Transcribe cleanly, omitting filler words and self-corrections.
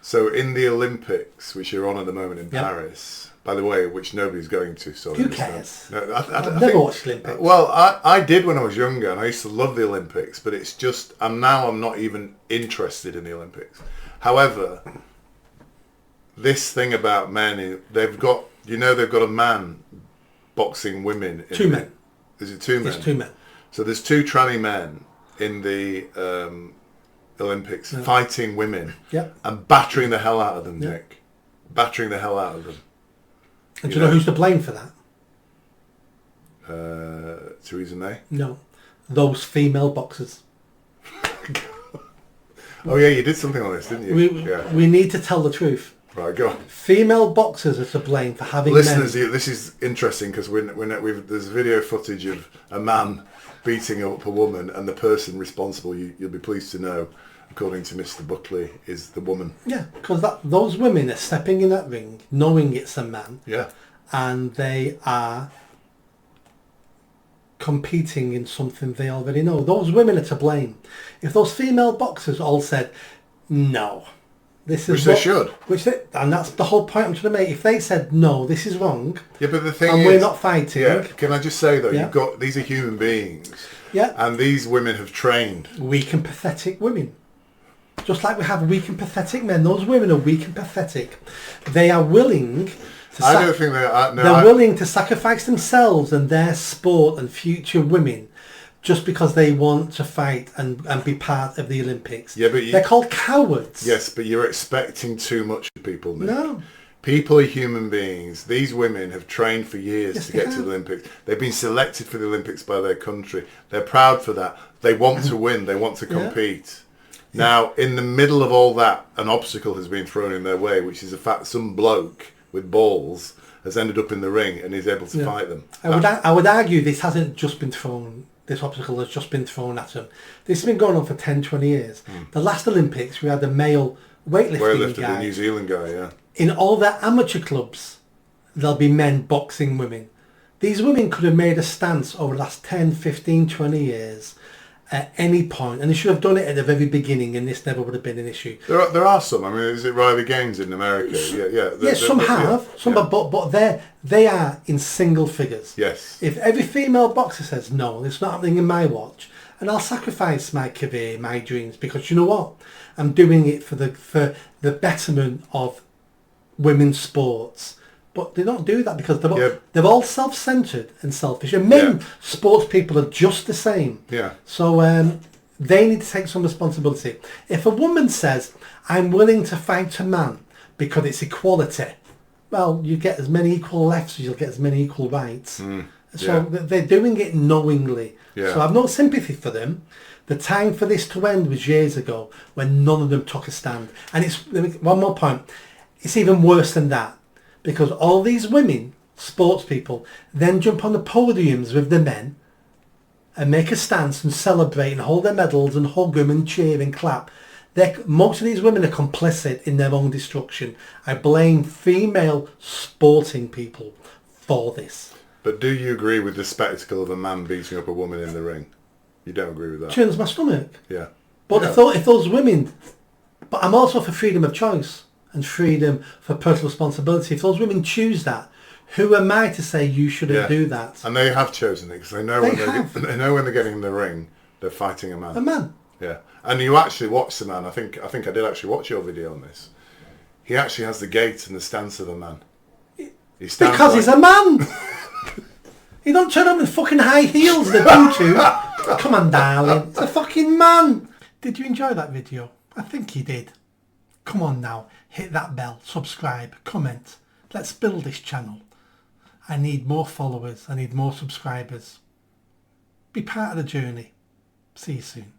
So in the Olympics, which are on at the moment in Paris, by the way, which nobody's going to. So who cares? No, I've never watched the Olympics. Well, I did when I was younger, and I used to love the Olympics. But it's just I'm not even interested in the Olympics. However, this thing about men, they've got a man boxing women. Two men. Is it two men? There's two men. So there's two tranny men in the Olympics fighting women and battering the hell out of them, Nick. Battering the hell out of them. And do you know who's to blame for that? Theresa May? No. Those female boxers. Oh yeah, you did something on this, didn't you? We need to tell the truth. Right, go on. Female boxers are to blame for having listeners. men. This is interesting because there's video footage of a man beating up a woman, and the person responsible, you'll be pleased to know, according to Mr. Buckley, is the woman. Yeah, because those women are stepping in that ring knowing it's a man. Yeah. And they are competing in something they already know. Those women are to blame. If those female boxers all said, no, this is they should. And that's the whole point I'm trying to make. If they said, no, this is wrong, yeah, but the thing and is, we're not fighting. Yeah, can I just say though, these are human beings. Yeah. And these women have trained. Weak and pathetic women. Just like we have weak and pathetic men. Those women are weak and pathetic. They are willing to I don't think they are. No, they're willing to sacrifice themselves and their sport and future women just because they want to fight and be part of the Olympics. Yeah, but they're called cowards. Yes, but you're expecting too much of people, Nick. No. People are human beings. These women have trained for years to get to the Olympics. They've been selected for the Olympics by their country. They're proud for that. They want to win. They want to compete. Yeah. Now, in the middle of all that, an obstacle has been thrown in their way, which is the fact some bloke with balls has ended up in the ring and is able to fight them. I would argue this hasn't just been thrown. This obstacle has just been thrown at them. This has been going on for 10, 20 years. The last Olympics, we had a male weightlifting guy. The New Zealand guy, yeah. In all their amateur clubs, there'll be men boxing women. These women could have made a stance over the last 10, 15, 20 years at any point, and they should have done it at the very beginning, and this never would have been an issue. There are some. I mean, is it Riley Gaines in America? Some have. But they are in single figures. Yes. If every female boxer says, no, it's not happening in my watch, and I'll sacrifice my career, my dreams, because you know what? I'm doing it for the betterment of women's sports. But they don't do that because they're all self-centered and selfish. And men, sports people are just the same. Yeah. So they need to take some responsibility. If a woman says, I'm willing to fight a man because it's equality, well, you get as many equal lefts as you'll get as many equal rights. So they're doing it knowingly. Yeah. So I've no sympathy for them. The time for this to end was years ago when none of them took a stand. And it's one more point. It's even worse than that. Because all these women, sports people, then jump on the podiums with the men and make a stance and celebrate and hold their medals and hug them and cheer and clap. Most of these women are complicit in their own destruction. I blame female sporting people for this. But do you agree with the spectacle of a man beating up a woman in the ring? You don't agree with that? Turns my stomach. Yeah. But if those women... But I'm also for freedom of choice and freedom for personal responsibility. If those women choose that, who am I to say you shouldn't do that? And they have chosen it because they know when they're getting in the ring, they're fighting a man. A man. Yeah. And you actually watch the man. I think I did actually watch your video on this. He actually has the gait and the stance of a man. He stands because he's a man. He don't turn up in fucking high heels and a Bluetooth. Come on, darling. It's a fucking man. Did you enjoy that video? I think you did. Come on now. Hit that bell. Subscribe. Comment. Let's build this channel. I need more followers. I need more subscribers. Be part of the journey. See you soon.